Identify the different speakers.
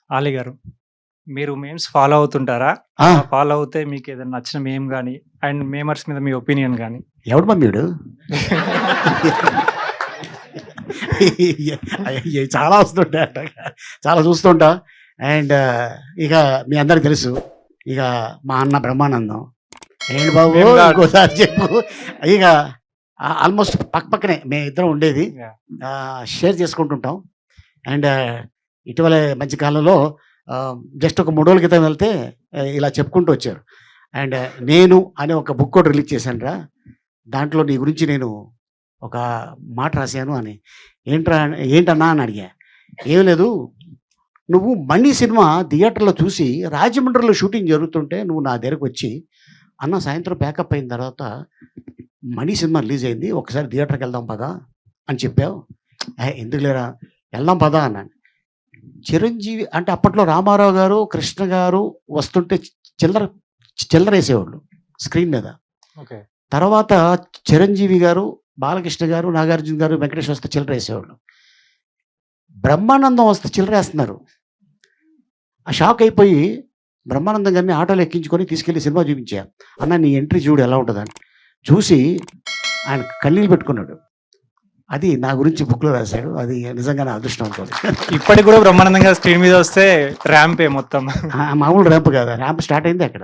Speaker 1: ఆలీ గారు, మీరు memes follow అవుతుంటారా?
Speaker 2: ఆ!
Speaker 1: ఫాలో అవుతే మీకేదైనా నచ్చిన మీమ్ గాని, అండ్ మీమర్స్ మీద మీ ఒపీనియన్ గాని?
Speaker 2: ఎవడు మమ్మీడు? చాలా వస్తుంటాయట. చాలా చూస్తుంటా. అండ్ ఇక మీ అందరికి తెలుసు. ఇక మా అన్న బ్రహ్మానందం. ఏంటి బాబు
Speaker 1: మేము కాదు.
Speaker 2: ఇంకోసారి చెప్పు. ఇక ఆల్మోస్ట్ పక్కపక్కనే మేమిద్దరం ఉండేది.
Speaker 1: యాహ్!
Speaker 2: షేర్ చేసుకుంటుంటాం. అండ్ ఇటీవల మధ్య కాలంలో జస్ట్ ఒక 3 రోజుల క్రితం వెళ్తే ఇలా చెప్పుకుంటూ వచ్చారు. అండ్ 'నేను' అనే ఒక బుక్ ఒకటి రిలీజ్ చేశానురా. దాంట్లో నీ గురించి నేను ఒక మాట రాశాను అని. ఏంటన్నా అని అడిగా. ఏం లేదు, నువ్వు 'మణి' సినిమా థియేటర్‌లో చూసి రాజమండ్రిలో షూటింగ్ జరుగుతుంటే నువ్వు నా దగ్గరకు వచ్చి, అన్న సాయంత్రం ప్యాకప్ అయిన తర్వాత 'మణి' సినిమా రిలీజ్ అయింది. ఒకసారి థియేటర్‌కి వెళ్దాం పదా అని చెప్పావు. ఎందుకు లేరా వెళ్దాం పదా అన్నాను. చిరంజీవి అంటే అప్పట్లో రామారావు గారు, కృష్ణ గారు వస్తుంటే చిల్లరేసేవాళ్ళు స్క్రీన్ మీద.
Speaker 1: ఓకే.
Speaker 2: తర్వాత చిరంజీవి గారు, బాలకృష్ణ గారు, నాగార్జున గారు, వెంకటేష్ వస్తే చిల్లరేసేవాళ్ళు. బ్రహ్మానందం వస్తే చిల్లరేస్తున్నారు. ఆ షాక్ అయిపోయి బ్రహ్మానందం గారిని ఆటోలో ఎక్కించుకొని తీసుకెళ్ళి సినిమా చూపించా. అన్న నీ ఎంట్రీ చూడు ఎలా ఉంటుందని. చూసి ఆయన కన్నీళ్ళు పెట్టుకున్నాడు. అది నా గురించి బుక్‌లో రాశాడు. అది నిజంగా నా అదృష్టవంతుడు.
Speaker 1: ఇప్పటికి కూడా బ్రహ్మానందం గారు స్క్రీన్ మీద వస్తే ర్యాంపే మొత్తం.
Speaker 2: మామూలు ర్యాంప్ కాదు. ర్యాంప్ స్టార్ట్ అయింది అక్కడ.